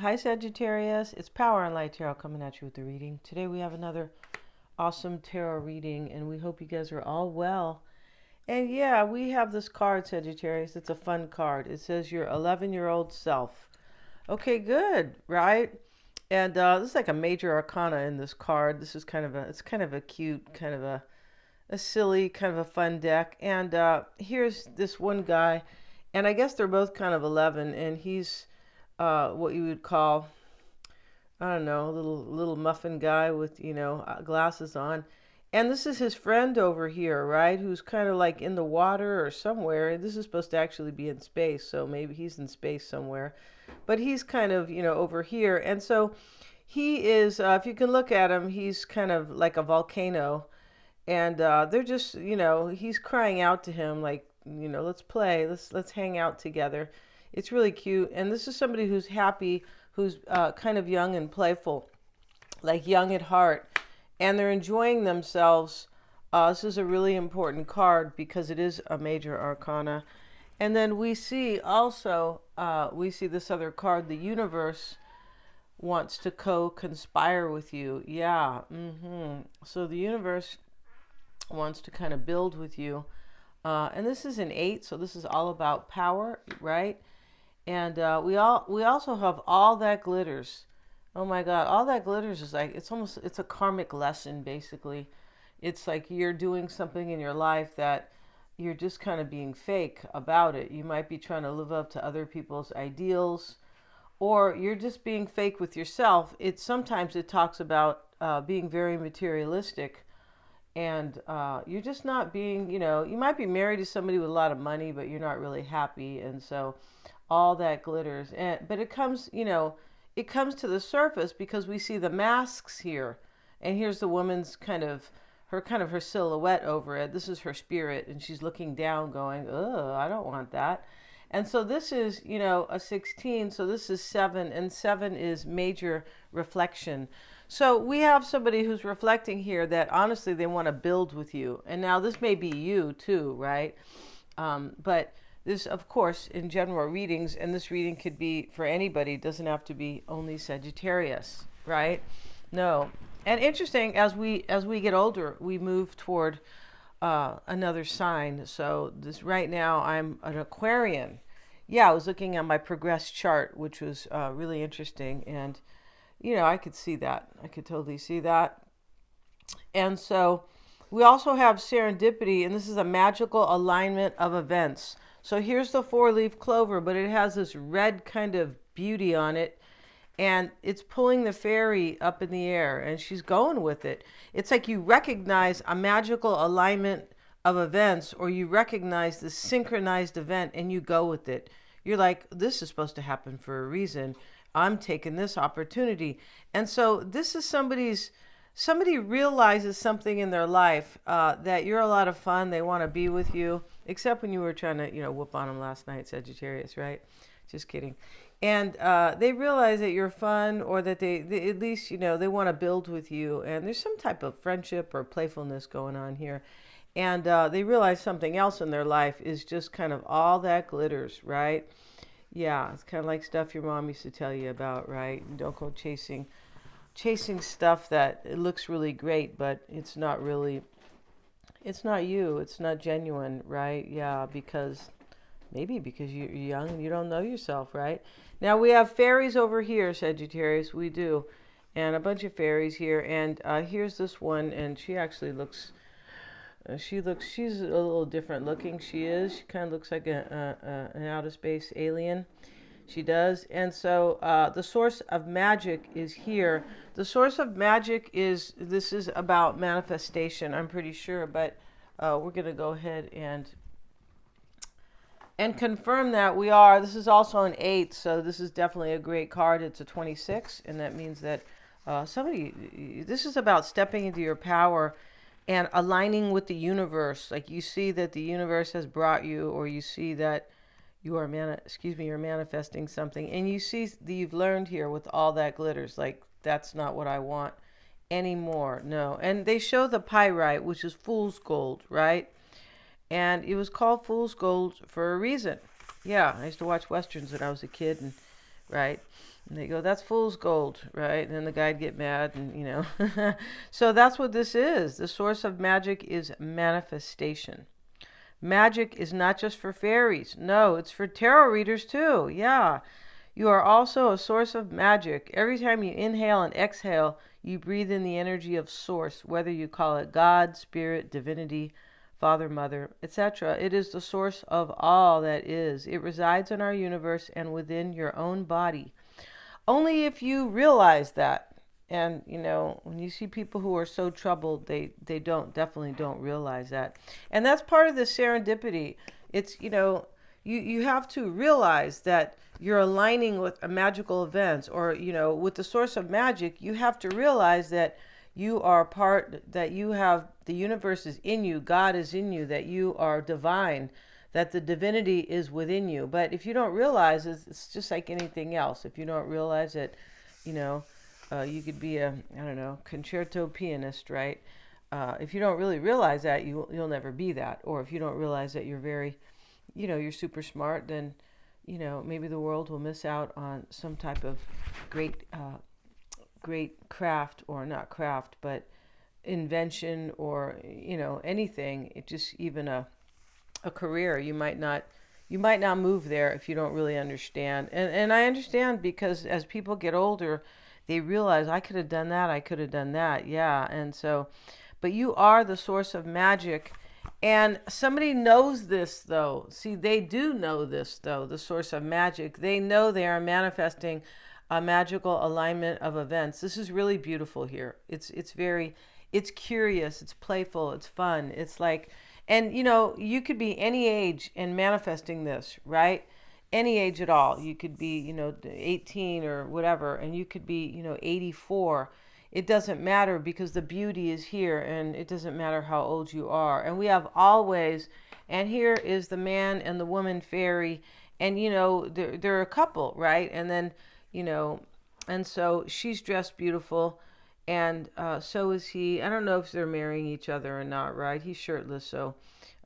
Hi Sagittarius, it's Power and Light Tarot coming at you with the reading. Today we have another awesome tarot reading and we hope you guys are all well. And yeah, we have this card, Sagittarius. It's a fun card. It says your 11-year-old self. Okay, good, right? And this is like a major arcana in this card. This is it's kind of a cute, kind of a silly, kind of a fun deck. And here's this one guy, and I guess they're both kind of 11, and he's what you would call, I don't know, little muffin guy with glasses on, and this is his friend over here, right? Who's kind of like in the water or somewhere. This is supposed to actually be in space, so maybe he's in space somewhere, but he's kind of over here, and so he is. If you can look at him, he's kind of like a volcano, and they're just he's crying out to him like let's play, let's hang out together. It's really cute, and this is somebody who's happy, who's kind of young and playful, like young at heart, and they're enjoying themselves. This is a really important card because it is a major arcana. And then we see also we see this other card, the universe wants to co-conspire with you. Yeah. So the universe wants to kind of build with you. And this is an 8, so this is all about power, right? And we also have all that glitters. Oh my God, all that glitters is like, it's a karmic lesson, basically. It's like you're doing something in your life that you're just kind of being fake about it. You might be trying to live up to other people's ideals, or you're just being fake with yourself. Sometimes it talks about being very materialistic, and you're just not being, you might be married to somebody with a lot of money, but you're not really happy, and so all that glitters. But it comes, it comes to the surface because we see the masks here, and here's the woman's kind of her silhouette over it. This is her spirit, and she's looking down, going, "Oh, I don't want that." And so this is, a 16, so this is 7, and 7 is major reflection. So we have somebody who's reflecting here that honestly they want to build with you. And now this may be you too, right? But this, of course, in general readings, and this reading could be for anybody, it doesn't have to be only Sagittarius, right? No. And interesting, as we get older, we move toward another sign. So this right now, I'm an Aquarian. Yeah, I was looking at my progress chart, which was really interesting, and I could see that. I could totally see that. And so we also have serendipity, and this is a magical alignment of events. So here's the 4-leaf clover, but it has this red kind of beauty on it, and it's pulling the fairy up in the air, and she's going with it. It's like you recognize a magical alignment of events, or you recognize the synchronized event and you go with it. You're like, this is supposed to happen for a reason. I'm taking this opportunity. And so this is somebody realizes something in their life, that you're a lot of fun. They want to be with you, except when you were trying to, whoop on them last night, Sagittarius, right? Just kidding. And they realize that you're fun, or that they at least, they want to build with you. And there's some type of friendship or playfulness going on here. And they realize something else in their life is just kind of all that glitters, right? Yeah, it's kind of like stuff your mom used to tell you about, right? Don't go chasing stuff that it looks really great, but it's not really, it's not you, it's not genuine, right? Yeah, because you're young and you don't know yourself, right? Now we have fairies over here, Sagittarius, we do, and a bunch of fairies here, and here's this one, and she actually looks, she's a little different looking. She kind of looks like an outer space alien. She does. And so the source of magic is here. The source of magic this is about manifestation, I'm pretty sure, but we're going to go ahead and confirm that this is also an 8, so this is definitely a great card. It's a 26, and that means that this is about stepping into your power and aligning with the universe. Like you see that the universe has brought you, or you see that you're manifesting something, and you see that you've learned here with all that glitters, like that's not what I want anymore. No. And they show the pyrite, which is fool's gold, right? And it was called fool's gold for a reason. Yeah, I used to watch westerns when I was a kid, and right And they go, that's fool's gold, right? And then the guy'd get mad and, you know. So that's what this is. The source of magic is manifestation. Magic is not just for fairies. No, it's for tarot readers too. Yeah. You are also a source of magic. Every time you inhale and exhale, you breathe in the energy of source, whether you call it God, spirit, divinity, Father, Mother, etc. It is the source of all that is. It resides in our universe and within your own body. Only if you realize that. And, you know, when you see people who are so troubled, they definitely don't realize that. And that's part of the serendipity. It's, you know, you have to realize that you're aligning with a magical events, or, you know, with the source of magic. You have to realize that you are part, that you have, the universe is in you, God is in you, that you are divine, that the divinity is within you. But if you don't realize, it's just like anything else. If you don't realize that, you know, you could be a, I don't know, concerto pianist, right? If you don't really realize that, you'll never be that. Or if you don't realize that you're very, you know, you're super smart, then, you know, maybe the world will miss out on some type of great, great craft, or not craft, but invention, or, you know, anything. It just, even a career, you might not move there if you don't really understand. And I understand, because as people get older, they realize, I could have done that, I could have done that. Yeah. And so, but you are the source of magic. And somebody knows this, though. See, they do know this, though, the source of magic. They know they are manifesting a magical alignment of events. This is really beautiful here. It's very, it's curious, it's playful, it's fun. It's like, and, you know, you could be any age and manifesting this, right? Any age at all. You could be, you know, 18 or whatever, and you could be, you know, 84. It doesn't matter, because the beauty is here, and it doesn't matter how old you are. And we have always, and here is the man and the woman fairy, and, you know, they're a couple, right? And then, you know, and so she's dressed beautiful, and so is he. I don't know if they're marrying each other or not, right? He's shirtless, so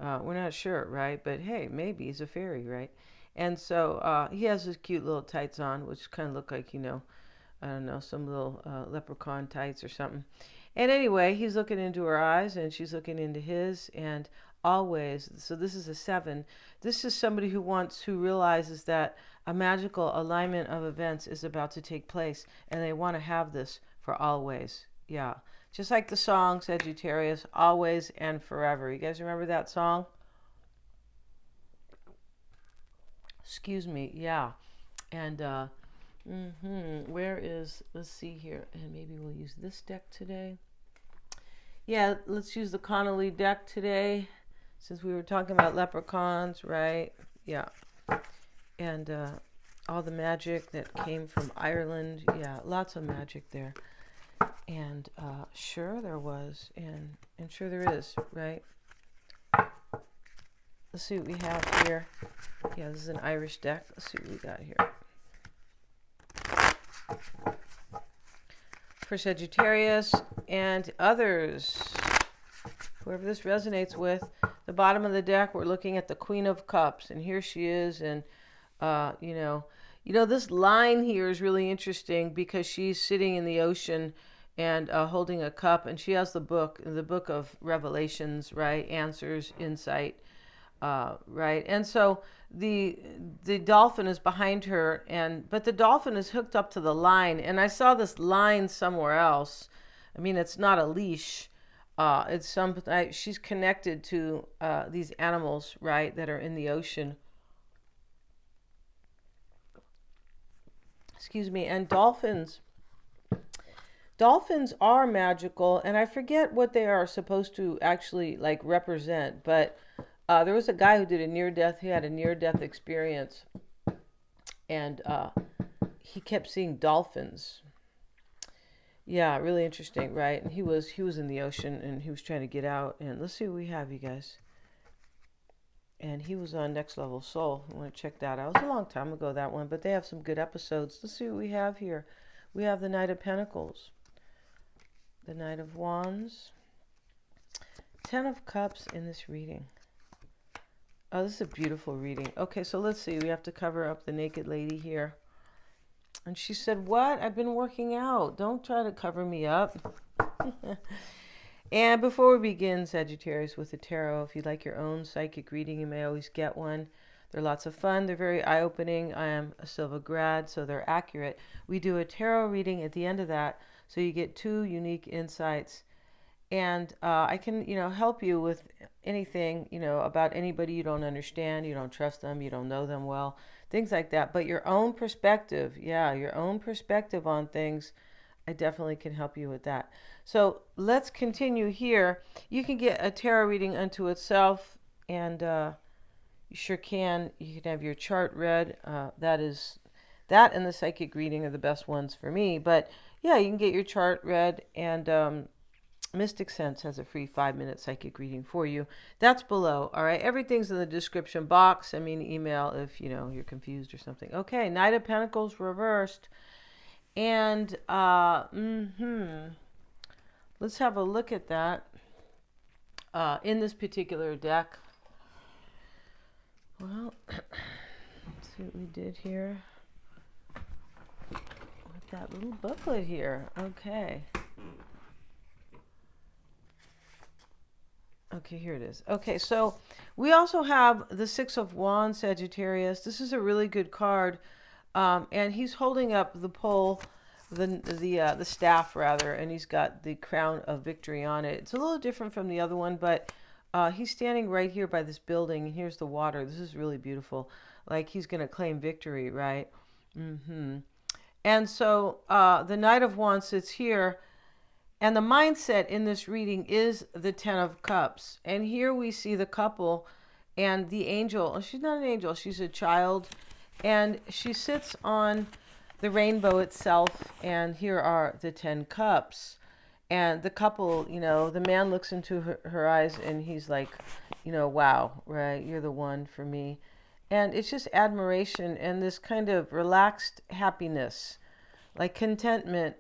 we're not sure, right? But hey, maybe he's a fairy, right? And so he has his cute little tights on, which kind of look like, you know, I don't know, some little leprechaun tights or something. And anyway, he's looking into her eyes, and she's looking into his, and always, so this is a 7. This is somebody who realizes that a magical alignment of events is about to take place, and they want to have this for always. Yeah. Just like the song Sagittarius, always and forever. You guys remember that song? Excuse me. Yeah. And where is, let's see here, and maybe we'll use this deck today. Yeah, let's use the Connolly deck today, since we were talking about leprechauns, right? Yeah. And all the magic that came from Ireland. Yeah, lots of magic there. And sure there was, and sure there is, right? Let's see what we have here. Yeah, this is an Irish deck. Let's see what we got here. For Sagittarius and others, whoever this resonates with, the bottom of the deck, we're looking at the Queen of Cups, and here she is. And you know, this line here is really interesting, because she's sitting in the ocean and holding a cup, and she has the book of Revelations, right? Answers, insight, right? And so the dolphin is behind her, but the dolphin is hooked up to the line, and I saw this line somewhere else. I mean, it's not a leash. It's she's connected to these animals, right, that are in the ocean. Excuse me. And dolphins are magical, and I forget what they are supposed to actually like represent, but there was a guy who did he had a near-death experience, and he kept seeing dolphins. Yeah, really interesting, right? And he was in the ocean, and he was trying to get out. And let's see what we have, you guys. And he was on Next Level Soul. I want to check that out. It was a long time ago, that one, but they have some good episodes. Let's see what we have here. We have the Knight of Pentacles, the Knight of Wands, 10 of Cups in this reading. Oh, this is a beautiful reading. Okay, so let's see. We have to cover up the naked lady here. And she said, what? I've been working out. Don't try to cover me up. And before we begin, Sagittarius, with the tarot, if you'd like your own psychic reading, you may always get one. They're lots of fun. They're very eye-opening. I am a Silva grad, so they're accurate. We do a tarot reading at the end of that, so you get 2 unique insights. And I can, help you with anything, about anybody you don't understand, you don't trust them, you don't know them well, things like that. But your own perspective, your own perspective on things, I definitely can help you with that. So let's continue here. You can get a tarot reading unto itself, and you sure can. You can have your chart read. That and the psychic reading are the best ones for me. But yeah, you can get your chart read, and Mystic Sense has a free 5-minute psychic reading for you. That's below. All right. Everything's in the description box. Send me an email if you're confused or something. Okay. Knight of Pentacles reversed. And let's have a look at that in this particular deck. Well, let's see what we did here with that little booklet here. Okay. Okay, here it is. Okay, so we also have the Six of Wands, Sagittarius. This is a really good card, and he's holding up the pole, the staff rather, and he's got the crown of victory on it. It's a little different from the other one, but he's standing right here by this building, and here's the water. This is really beautiful. Like he's going to claim victory, right? And so the Knight of Wands sits here. And the mindset in this reading is the 10 of Cups. And here we see the couple and the angel. She's not an angel. She's a child. And she sits on the rainbow itself. And here are the 10 cups. And the couple, the man looks into her eyes and he's like, wow, right? You're the one for me. And it's just admiration and this kind of relaxed happiness, like contentment.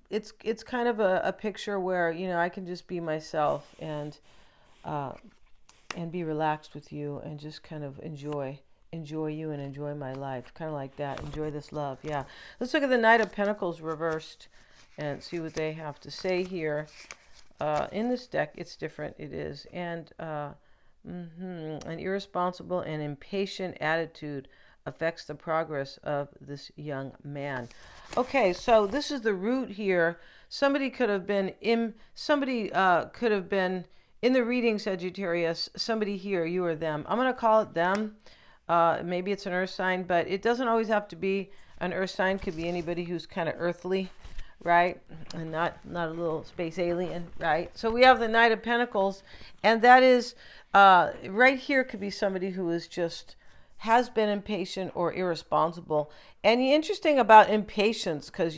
It's kind of a picture where I can just be myself and be relaxed with you and just kind of enjoy you and enjoy my life, kind of like that. Enjoy this love. Yeah. Let's look at the Knight of Pentacles reversed and see what they have to say here. In this deck, it's different. It is, and an irresponsible and impatient attitude affects the progress of this young man. Okay, so this is the root here. Somebody could have been in the reading, Sagittarius. Somebody here, you or them. I'm going to call it them. Maybe it's an earth sign, but it doesn't always have to be an earth sign. Could be anybody who's kind of earthly, right? And not a little space alien, right? So we have the Knight of Pentacles, and that is right here could be somebody who is just has been impatient or irresponsible. And the interesting about impatience, because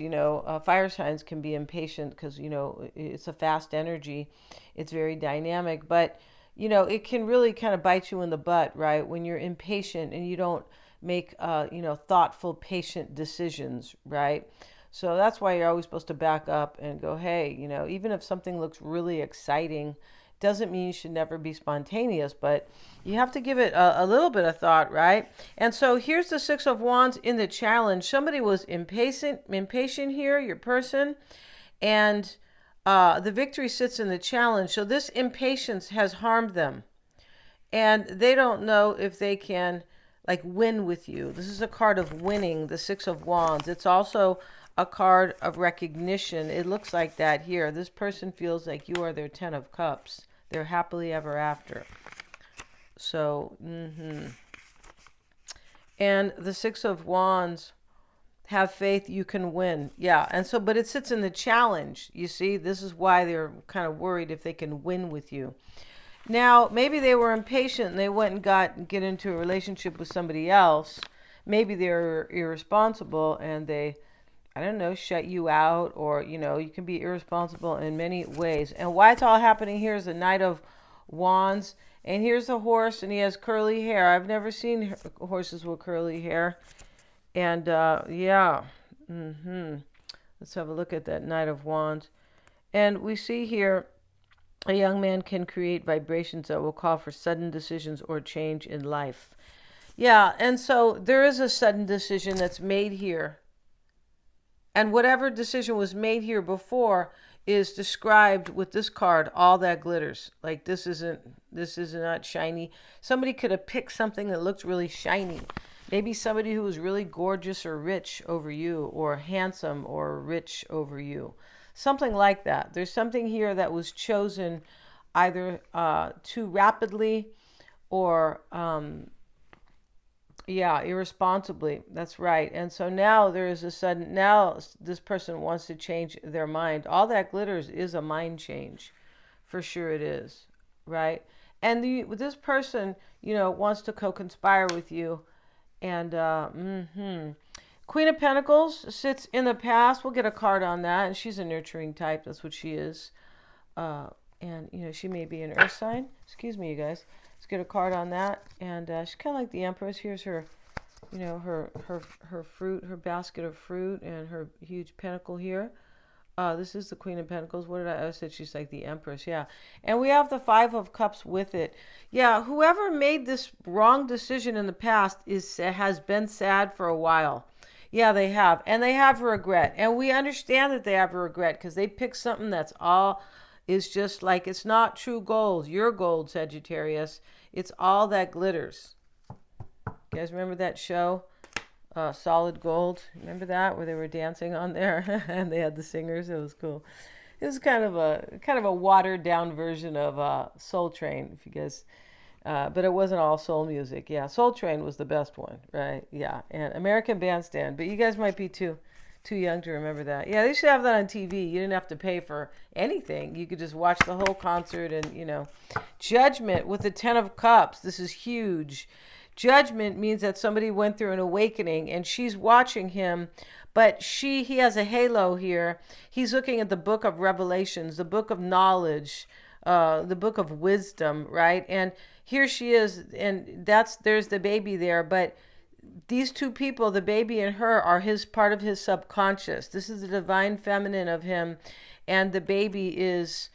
fire signs can be impatient because it's a fast energy, it's very dynamic, but it can really kind of bite you in the butt, right? When you're impatient and you don't make thoughtful, patient decisions, right? So that's why you're always supposed to back up and go, hey, even if something looks really exciting, doesn't mean you should never be spontaneous, but you have to give it a little bit of thought, right? And so here's the Six of Wands in the challenge. Somebody was impatient here, your person, and the victory sits in the challenge. So this impatience has harmed them, and they don't know if they can win with you. This is a card of winning, the Six of Wands. It's also a card of recognition. It looks like that here. This person feels like you are their 10 of Cups. They're happily ever after. So, and the Six of Wands, have faith, you can win. Yeah, and so, but it sits in the challenge. You see, this is why they're kind of worried if they can win with you. Now, maybe they were impatient and they went and get into a relationship with somebody else. Maybe they're irresponsible and they, I don't know, shut you out, or, you can be irresponsible in many ways. And why it's all happening here is the Knight of Wands. And here's a horse, and he has curly hair. I've never seen horses with curly hair. And, yeah. Let's have a look at that Knight of Wands. And we see here, a young man can create vibrations that will call for sudden decisions or change in life. Yeah, and so there is a sudden decision that's made here. And whatever decision was made here before is described with this card, all that glitters. Like this is not shiny. Somebody could have picked something that looked really shiny. Maybe somebody who was really gorgeous or rich over you, or handsome or rich over you. Something like that. There's something here that was chosen either too rapidly or yeah, irresponsibly. That's right. And so now there is a sudden, now this person wants to change their mind. All that glitters is a mind change. For sure it is. Right? And this person, wants to co-conspire with you. And, Queen of Pentacles sits in the past. We'll get a card on that. And she's a nurturing type. That's what she is. And, she may be an earth sign. Excuse me, you guys. Let's get a card on that. And she's kind of like the Empress. Here's her, her fruit, her basket of fruit, and her huge pentacle here. This is the Queen of Pentacles. What did I said? She's like the Empress. Yeah. And we have the Five of Cups with it. Yeah. Whoever made this wrong decision in the past has been sad for a while. Yeah, they have. And they have regret. And we understand that they have regret because they picked something that's all is just like, it's not true gold. Your gold, Sagittarius. It's all that glitters. You guys remember that show? Solid Gold. Remember that, where they were dancing on there and they had the singers? It was cool. It was kind of a watered down version of Soul Train, if you guys. But it wasn't all soul music. Yeah, Soul Train was the best one, right? Yeah, and American Bandstand. But you guys might be too young to remember that. Yeah, they should have that on TV. You didn't have to pay for anything. You could just watch the whole concert and, Judgment with the Ten of Cups. This is huge. Judgment means that somebody went through an awakening and she's watching him, but he has a halo here. He's looking at the book of Revelations, the book of knowledge, the book of wisdom, right? And here she is, and there's the baby there, but these two people, the baby and her, are part of his subconscious. This is the divine feminine of him, and the baby is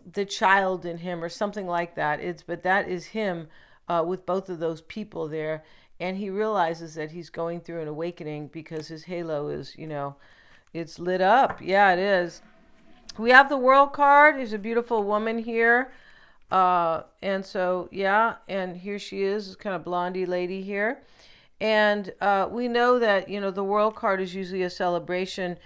the child in him, or something like that. But that is him. With both of those people there, and he realizes that he's going through an awakening because his halo is, it's lit up. Yeah, it is. We have the World card. There's a beautiful woman here, and so yeah, and here she is, this kind of blondie lady here, and we know that the World card is usually a celebration.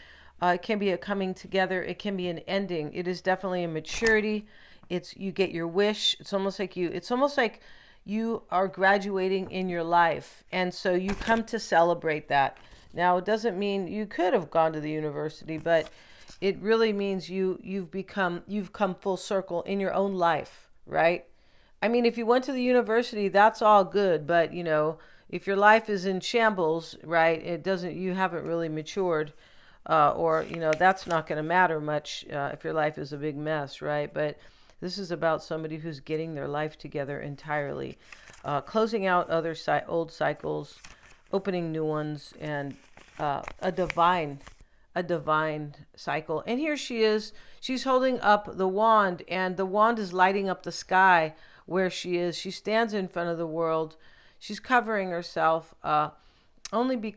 It can be a coming together. It can be an ending. It is definitely a maturity. It's you get your wish. It's almost like you are graduating in your life, and so you come to celebrate that. Now, it doesn't mean you could have gone to the university, but it really means you've come full circle in your own life, right? I mean, if you went to the university, that's all good, but if your life is in shambles, right, you haven't really matured, or that's not going to matter much if your life is a big mess, right? But this is about somebody who's getting their life together entirely, closing out other old cycles, opening new ones, and a divine cycle. And here she is. She's holding up the wand, and the wand is lighting up the sky where she is. She stands in front of the world. She's covering herself only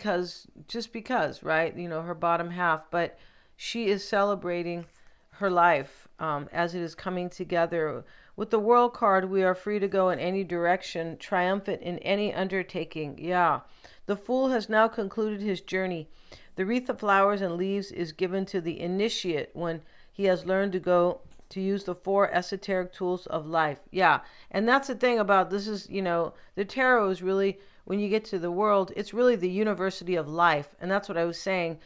just because, right? Her bottom half. But she is celebrating her life as it is coming together. With the World card, we are free to go in any direction, triumphant in any undertaking. Yeah. The Fool has now concluded his journey. The wreath of flowers and leaves is given to the initiate when he has learned to use the 4 esoteric tools of life. Yeah. And that's the thing about this is, the tarot is really, when you get to the World, it's really the university of life. And that's what I was saying,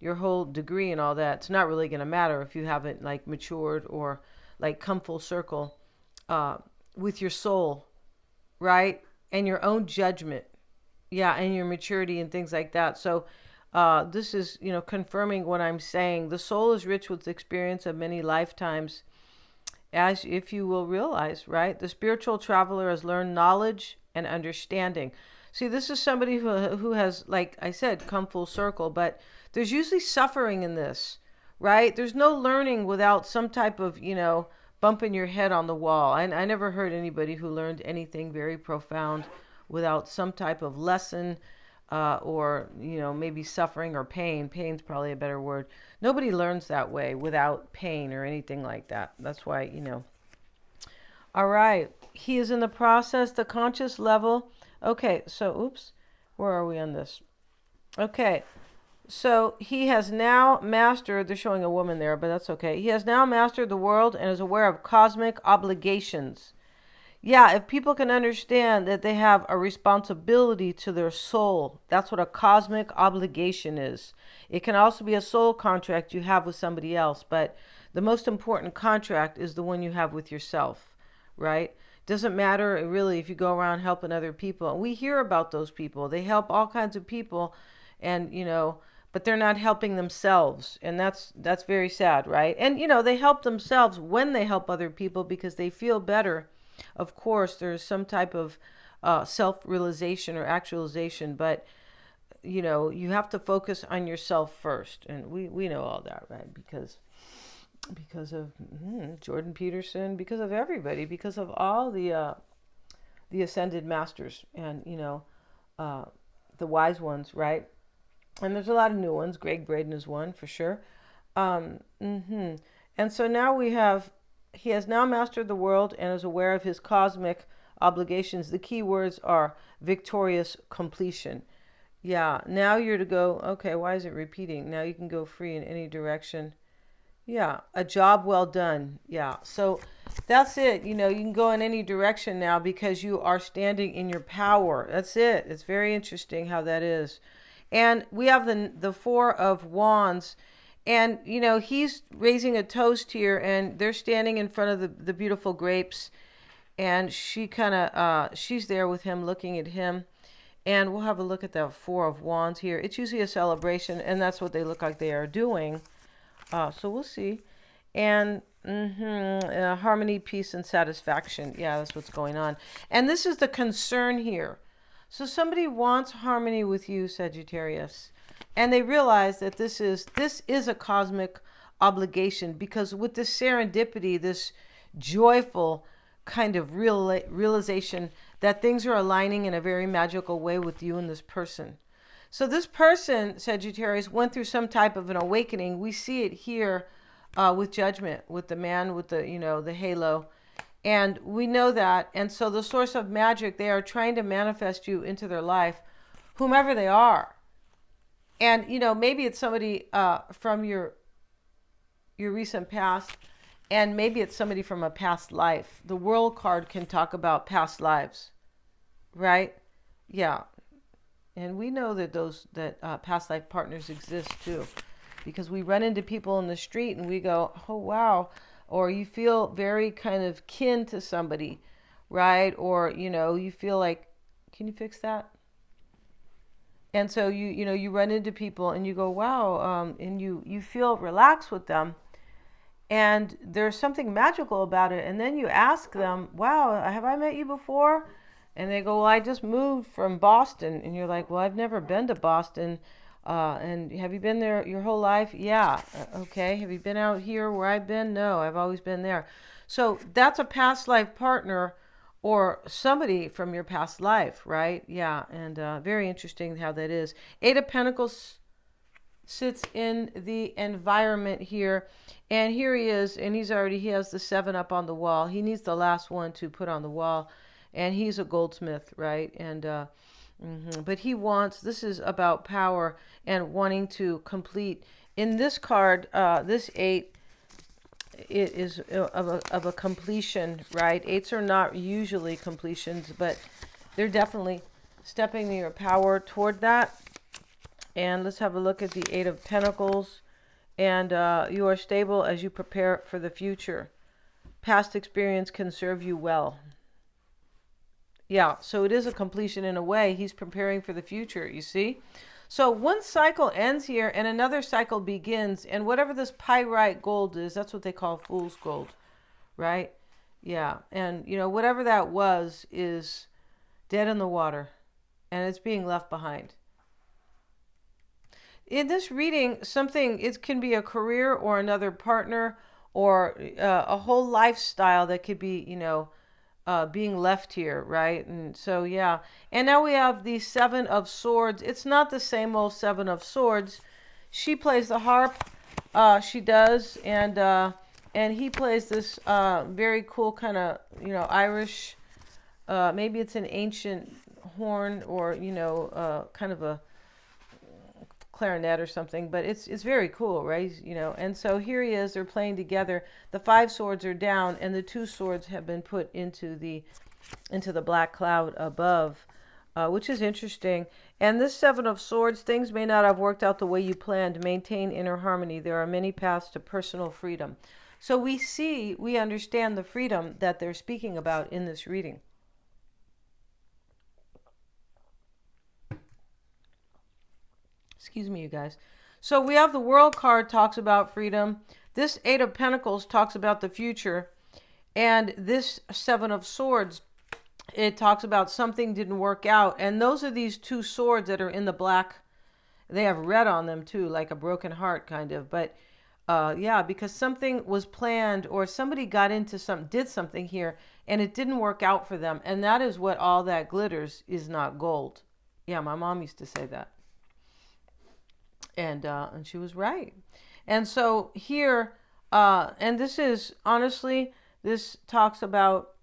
your whole degree and all that, it's not really going to matter if you haven't matured or come full circle with your soul, right? And your own judgment. Yeah, and your maturity and things like that. So this is, confirming what I'm saying. The soul is rich with experience of many lifetimes, as if you will realize, right? The spiritual traveler has learned knowledge and understanding. See, this is somebody who has, like I said, come full circle, but there's usually suffering in this, right? There's no learning without some type of, bumping your head on the wall. I never heard anybody who learned anything very profound without some type of lesson, or, maybe suffering or pain. Pain's probably a better word. Nobody learns that way without pain or anything like that. That's why. All right. He is in the process, the conscious level. Okay, so, oops. Where are we on this? Okay. So he has now mastered, they're showing a woman there, but that's okay. He has now mastered the world and is aware of cosmic obligations. Yeah, if people can understand that they have a responsibility to their soul, that's what a cosmic obligation is. It can also be a soul contract you have with somebody else, but the most important contract is the one you have with yourself, right? Doesn't matter really if you go around helping other people. We hear about those people. They help all kinds of people, and but they're not helping themselves, and that's very sad, right? And they help themselves when they help other people because they feel better. Of course, there's some type of self-realization or actualization, but you have to focus on yourself first, and we know all that, right? Because of Jordan Peterson, because of everybody, because of all the ascended masters, and the wise ones, right? And there's a lot of new ones. Greg Braden is one for sure. And so now he has now mastered the world and is aware of his cosmic obligations. The key words are victorious completion. Yeah, now you're to go, okay, why is it repeating? Now you can go free in any direction. Yeah, a job well done. Yeah, so that's it. You can go in any direction now because you are standing in your power. That's it. It's very interesting how that is. And we have the Four of Wands. And, he's raising a toast here, and they're standing in front of the beautiful grapes. And she she's there with him, looking at him. And we'll have a look at the Four of Wands here. It's usually a celebration, and that's what they look like they are doing. So we'll see. And harmony, peace, and satisfaction. Yeah, that's what's going on. And this is the concern here. So somebody wants harmony with you, Sagittarius. And they realize that this is a cosmic obligation, because with this serendipity, this joyful kind of realization that things are aligning in a very magical way with you and this person. So this person, Sagittarius, went through some type of an awakening. We see it here with Judgment, with the man with the halo. And we know that. And so the source of magic, they are trying to manifest you into their life, whomever they are. And, maybe it's somebody from your recent past, and maybe it's somebody from a past life. The World card can talk about past lives, right? Yeah. And we know that past life partners exist too, because we run into people in the street and we go, oh, wow. Or you feel very kind of kin to somebody, right? Or, you feel like, can you fix that? And so you run into people and you go, wow, and you feel relaxed with them, and there's something magical about it. And then you ask them, wow, have I met you before? And they go, well, I just moved from Boston. And you're like, well, I've never been to Boston. And have you been there your whole life? Yeah. Okay. Have you been out here where I've been? No, I've always been there. So that's a past life partner, or somebody from your past life, right? Yeah, and very interesting how that is. Eight of Pentacles sits in the environment here, and here he is, and he has the 7 up on the wall. He needs the last one to put on the wall, and he's a goldsmith, right? And but this is about power and wanting to complete. In this card, this 8, it is of a completion, right? 8s are not usually completions, but they're definitely stepping your power toward that. And let's have a look at the 8 of Pentacles. And you are stable as you prepare for the future. Past experience can serve you well. Yeah, so it is a completion in a way. He's preparing for the future, you see? So one cycle ends here and another cycle begins. And whatever this pyrite gold is, that's what they call fool's gold, right? Yeah. And, whatever that was is dead in the water, and it's being left behind. In this reading, it can be a career or another partner, or a whole lifestyle that could be, being left here, right? And so, yeah. And now we have the Seven of Swords. It's not the same old Seven of Swords. She plays the harp. She does. And he plays this very cool kind of, Irish. Maybe it's an ancient horn or, kind of a clarinet or something, but it's very cool, right? And so here he is, they're playing together. The 5 swords are down and the 2 swords have been put into the black cloud above, which is interesting. And this 7 of swords, things may not have worked out the way you planned. Maintain inner harmony. There are many paths to personal freedom. So we understand the freedom that they're speaking about in this reading. Excuse me, you guys. So we have the World card talks about freedom. This 8 of Pentacles talks about the future. And this 7 of Swords, it talks about something didn't work out. And those are these 2 swords that are in the black. They have red on them too, like a broken heart kind of. But yeah, because something was planned or somebody got into did something here and it didn't work out for them. And that is what all that glitters is not gold. Yeah, my mom used to say that. And she was right. And so here, and this is honestly, this talks about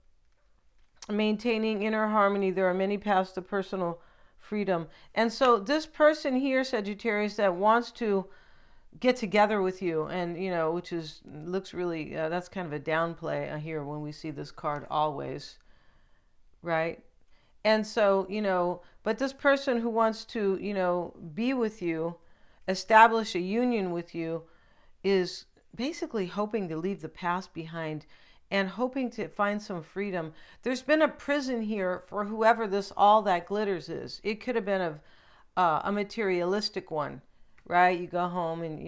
maintaining inner harmony. There are many paths to personal freedom. And so this person here, Sagittarius, that wants to get together with you, and which looks really, that's kind of a downplay here when we see this card always, right? And so, but this person who wants to, be with you, establish a union with you, is basically hoping to leave the past behind and hoping to find some freedom. There's been a prison here for whoever this all that glitters is. It could have been a materialistic one, right? You go home and,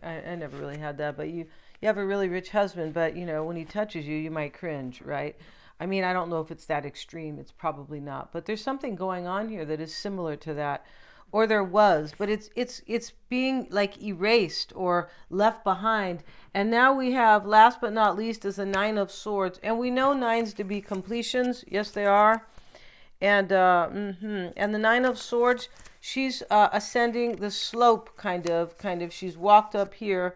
I never really had that, but you have a really rich husband, but, when he touches you, you might cringe, right? I mean, I don't know if it's that extreme. It's probably not. But there's something going on here that is similar to that. Or there was, but it's being like erased or left behind. And now we have, last but not least, is the 9 of Swords. And we know 9s to be completions. Yes, they are. And the 9 of Swords, she's ascending the slope, kind of. She's walked up here.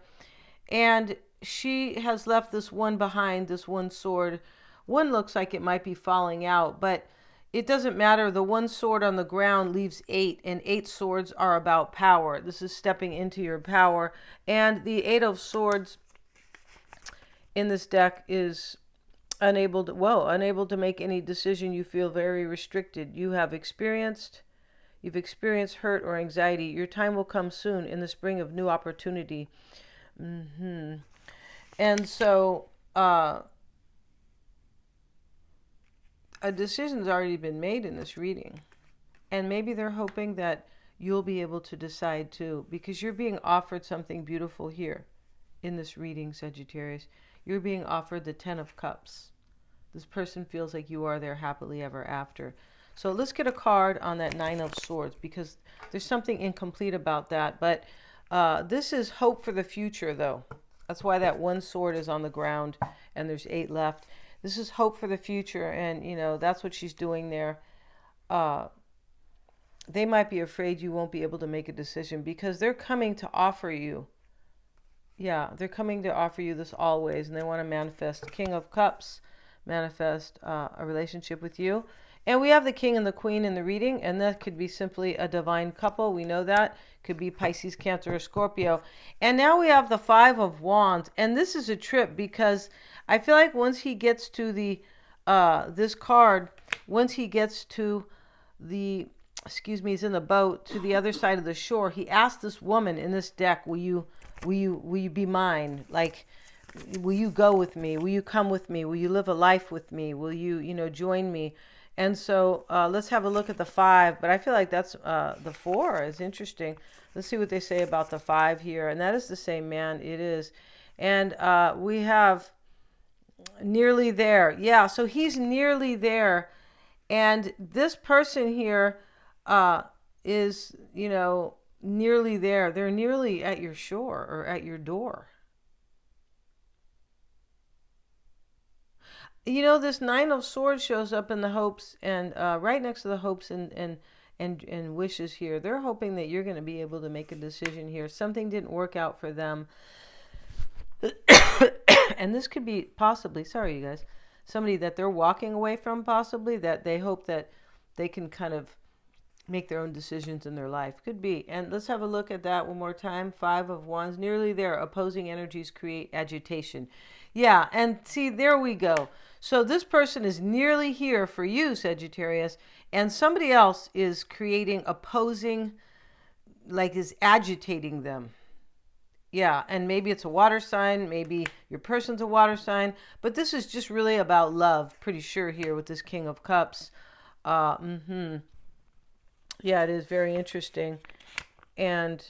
And she has left this one behind, this one sword. One looks like it might be falling out, but it doesn't matter. The 1 sword on the ground leaves 8, and 8 swords are about power. This is stepping into your power. And the 8 of Swords in this deck is unable to make any decision. You feel very restricted. You've experienced hurt or anxiety. Your time will come soon in the spring of new opportunity. And so, a decision's already been made in this reading. And maybe they're hoping that you'll be able to decide too, because you're being offered something beautiful here in this reading, Sagittarius. You're being offered the 10 of Cups. This person feels like you are there happily ever after. So let's get a card on that 9 of Swords, because there's something incomplete about that. But this is hope for the future, though. That's why that 1 sword is on the ground and there's 8 left. This is hope for the future, and, that's what she's doing there. They might be afraid you won't be able to make a decision because they're coming to offer you. Yeah, they're coming to offer you this always, and they want to manifest. King of Cups, manifest a relationship with you. And we have the King and the Queen in the reading, and that could be simply a divine couple. We know that. Could be Pisces, Cancer, or Scorpio. And now we have the 5 of Wands, and this is a trip because I feel like once he gets to this card, once he gets to he's in the boat to the other side of the shore, he asked this woman in this deck, will you be mine? Like, will you go with me? Will you come with me? Will you live a life with me? Will you, join me? And so let's have a look at the 5. But I feel like that's the 4 is interesting. Let's see what they say about the 5 here. And that is the same man. It is. And we have nearly there. Yeah, so he's nearly there. And this person here is, nearly there. They're nearly at your shore or at your door. You know, this Nine of Swords shows up in the hopes and right next to the hopes and wishes here. They're hoping that you're going to be able to make a decision here. Something didn't work out for them. And this could be possibly, sorry, you guys, somebody that they're walking away from, possibly, that they hope that they can kind of make their own decisions in their life. Could be. And let's have a look at that one more time. Five of Wands, nearly there. Opposing energies create agitation. Yeah, and see, there we go. So this person is nearly here for you, Sagittarius, and somebody else is creating opposing, like is agitating them. Yeah, and maybe it's a water sign, maybe your person's a water sign, but this is just really about love, pretty sure here with this King of Cups. Uh, mm-hmm. Yeah, it is very interesting. And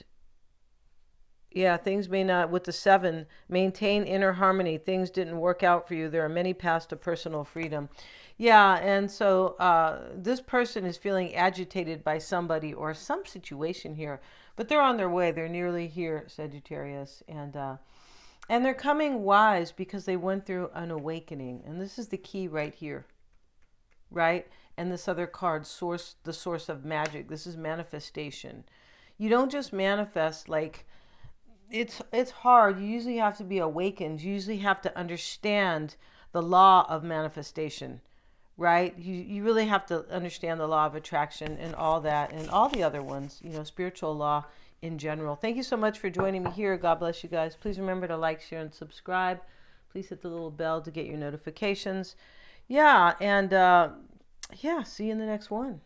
yeah, things may not, with the seven, maintain inner harmony. Things didn't work out for you. There are many paths to personal freedom. Yeah, and so this person is feeling agitated by somebody or some situation here, but they're on their way. They're nearly here, Sagittarius, and they're coming wise because they went through an awakening. And this is the key right here, right? And this other card, source, the source of magic. This is manifestation. You don't just manifest like it's hard. You usually have to be awakened. You usually have to understand the law of manifestation, right? You really have to understand the law of attraction and all that and all the other ones, you know, spiritual law in general. Thank you so much for joining me here. God bless you guys. Please remember to like, share, and subscribe. Please hit the little bell to get your notifications. Yeah, and yeah, see you in the next one.